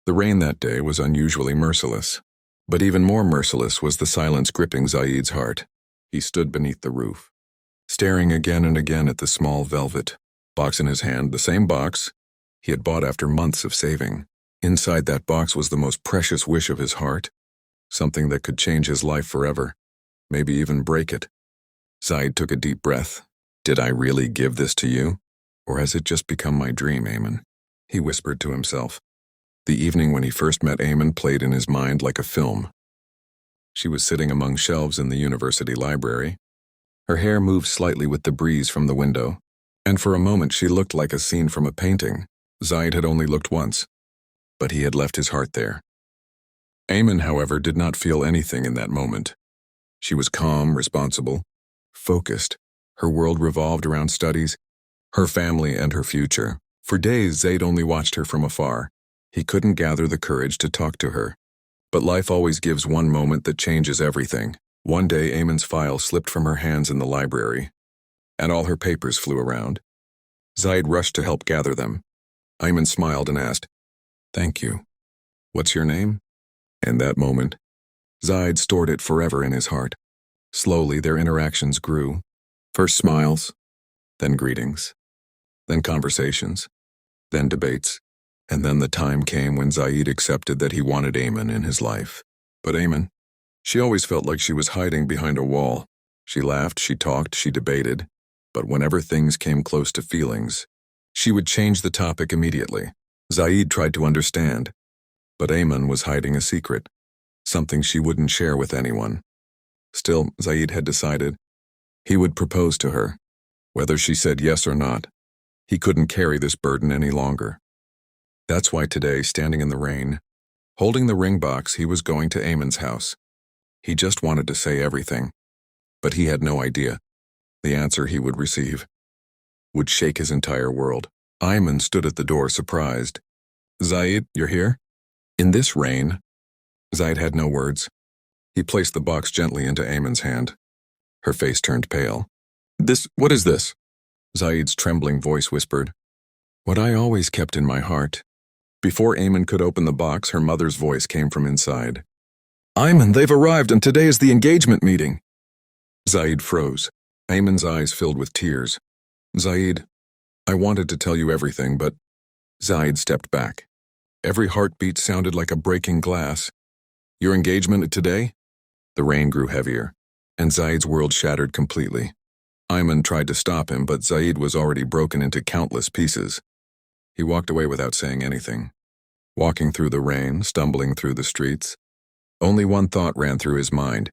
The rain that day was unusually merciless. But even more merciless was the silence gripping Zaid's heart. He stood beneath the roof, staring again and again at the small velvet box in his hand, the same box he had bought after months of saving. Inside that box was the most precious wish of his heart, something that could change his life forever, maybe even break it. Zaid took a deep breath. Did I really give this to you? Or has it just become my dream, Eamon? He whispered to himself. The evening when he first met Eamon played in his mind like a film. She was sitting among shelves in the university library. Her hair moved slightly with the breeze from the window, and for a moment she looked like a scene from a painting. Zaid had only looked once, but he had left his heart there. Eamon, however, did not feel anything in that moment. She was calm, responsible, focused. Her world revolved around studies, her family, and her future. For days, Zaid only watched her from afar. He couldn't gather the courage to talk to her. But life always gives one moment that changes everything. One day, Eamon's file slipped from her hands in the library, and all her papers flew around. Zaid rushed to help gather them. Eamon smiled and asked, "Thank you. What's your name?" In that moment, Zaid stored it forever in his heart. Slowly, their interactions grew. First smiles, then greetings, then conversations, then debates. And then the time came when Zaid accepted that he wanted Eamon in his life. But Eamon, she always felt like she was hiding behind a wall. She laughed, she talked, she debated. But whenever things came close to feelings, she would change the topic immediately. Zaid tried to understand, but Eamon was hiding a secret, something she wouldn't share with anyone. Still, Zaid had decided he would propose to her, whether she said yes or not. He couldn't carry this burden any longer. That's why today, standing in the rain, holding the ring box, he was going to Eamon's house. He just wanted to say everything, but he had no idea. The answer he would receive would shake his entire world. Eamon stood at the door, surprised. "Zaid, you're here?" In this rain, Zaid had no words. He placed the box gently into Eamon's hand. Her face turned pale. What is this?" Zaid's trembling voice whispered. "What I always kept in my heart." Before Eamon could open the box, her mother's voice came from inside. "Eamon, they've arrived, and today is the engagement meeting." Zaid froze. Eamon's eyes filled with tears. "Zaid, I wanted to tell you everything, but..." Zaid stepped back. Every heartbeat sounded like a breaking glass. "Your engagement today?" The rain grew heavier, and Zaid's world shattered completely. Eamon tried to stop him, but Zaid was already broken into countless pieces. He walked away without saying anything. Walking through the rain, stumbling through the streets, only one thought ran through his mind.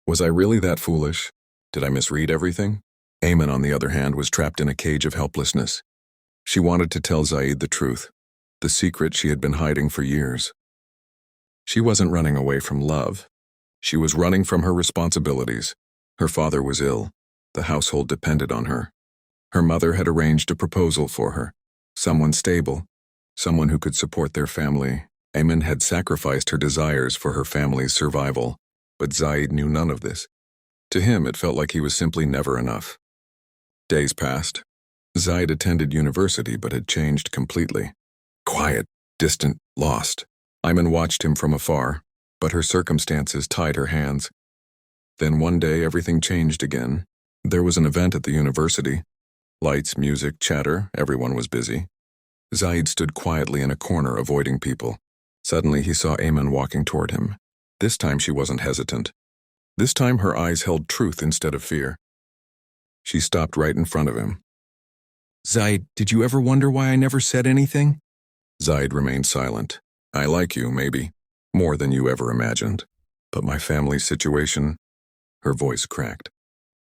Was I really that foolish? Did I misread everything? Eamon, on the other hand, was trapped in a cage of helplessness. She wanted to tell Zaid the truth, the secret she had been hiding for years. She wasn't running away from love. She was running from her responsibilities. Her father was ill. The household depended on her. Her mother had arranged a proposal for her. Someone stable, someone who could support their family. Eamon had sacrificed her desires for her family's survival, but Zaid knew none of this. To him, it felt like he was simply never enough. Days passed. Zaid attended university but had changed completely. Quiet, distant, lost. Eamon watched him from afar, but her circumstances tied her hands. Then one day everything changed again. There was an event at the university. Lights, music, chatter, everyone was busy. Zaid stood quietly in a corner, avoiding people. Suddenly he saw Eamon walking toward him. This time she wasn't hesitant. This time her eyes held truth instead of fear. She stopped right in front of him. "Zaid, did you ever wonder why I never said anything?" Zaid remained silent. "I like you, maybe, more than you ever imagined. But my family's situation..." Her voice cracked.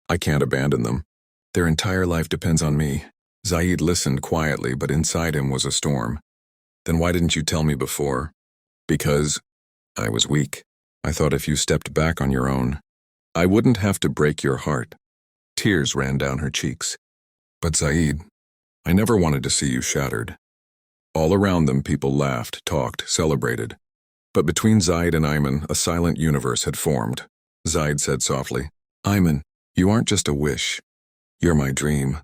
"I can't abandon them. Their entire life depends on me." Zaid listened quietly, but inside him was a storm. "Then why didn't you tell me before?" "Because I was weak. I thought if you stepped back on your own, I wouldn't have to break your heart." Tears ran down her cheeks. "But Zaid, I never wanted to see you shattered." All around them, people laughed, talked, celebrated. But between Zaid and Eamon, a silent universe had formed. Zaid said softly, "Eamon, you aren't just a wish. You're my dream.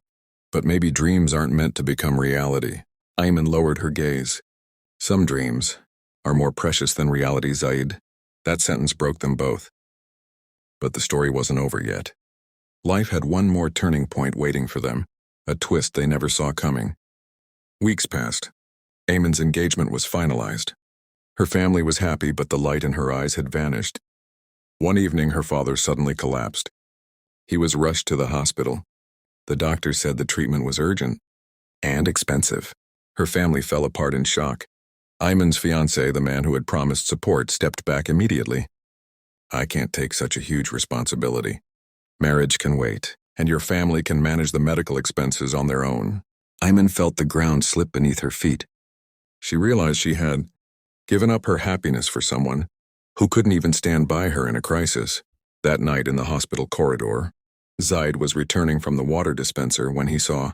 But maybe dreams aren't meant to become reality." Eamon lowered her gaze. "Some dreams are more precious than reality, Zaid. That sentence broke them both. But the story wasn't over yet. Life had one more turning point waiting for them, a twist they never saw coming. Weeks passed. Ayman's engagement was finalized. Her family was happy, but the light in her eyes had vanished. One evening, her father suddenly collapsed. He was rushed to the hospital. The doctor said the treatment was urgent and expensive. Her family fell apart in shock. Ayman's fiancé, the man who had promised support, stepped back immediately. I can't take such a huge responsibility. Marriage can wait, and your family can manage the medical expenses on their own. Ayman felt the ground slip beneath her feet. She realized she had given up her happiness for someone who couldn't even stand by her in a crisis. That night in the hospital corridor, Zaid was returning from the water dispenser when he saw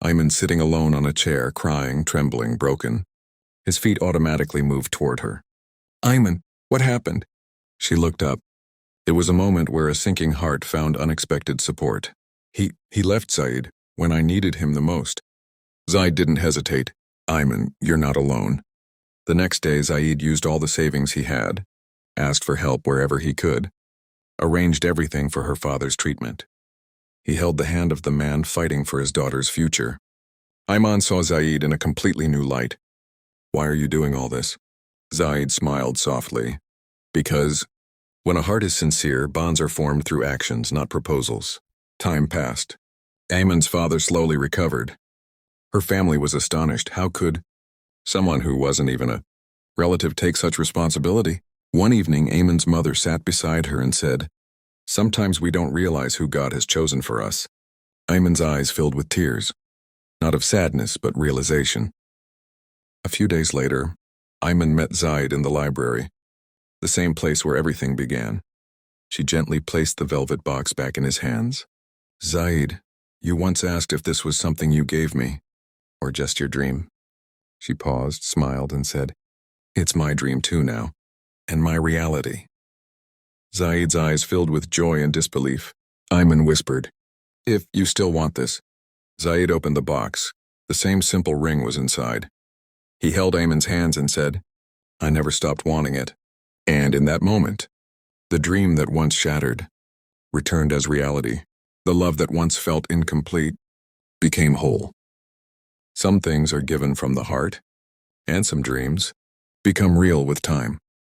Ayman sitting alone on a chair, crying, trembling, broken. His feet automatically moved toward her. Ayman, what happened? She looked up. It was a moment where a sinking heart found unexpected support. He left Zaid when I needed him the most. Zaid didn't hesitate. Ayman, you're not alone. The next day, Zaid used all the savings he had, asked for help wherever he could, arranged everything for her father's treatment. He held the hand of the man fighting for his daughter's future. Ayman saw Zaid in a completely new light. Why are you doing all this? Zaid smiled softly. Because when a heart is sincere, bonds are formed through actions, not proposals. Time passed. Ayman's father slowly recovered. Her family was astonished. How could someone who wasn't even a relative take such responsibility? One evening, Ayman's mother sat beside her and said, "Sometimes we don't realize who God has chosen for us." Ayman's eyes filled with tears, not of sadness, but realization. A few days later, Ayman met Zaid in the library, the same place where everything began. She gently placed the velvet box back in his hands. Zaid, you once asked if this was something you gave me, or just your dream. She paused, smiled, and said, "It's my dream too now, and my reality." Zaid's eyes filled with joy and disbelief. Ayman whispered, "If you still want this." Zaid opened the box. The same simple ring was inside. He held Ayman's hands and said, "I never stopped wanting it." And in that moment, the dream that once shattered returned as reality. The love that once felt incomplete became whole. Some things are given from the heart, and some dreams become real with time.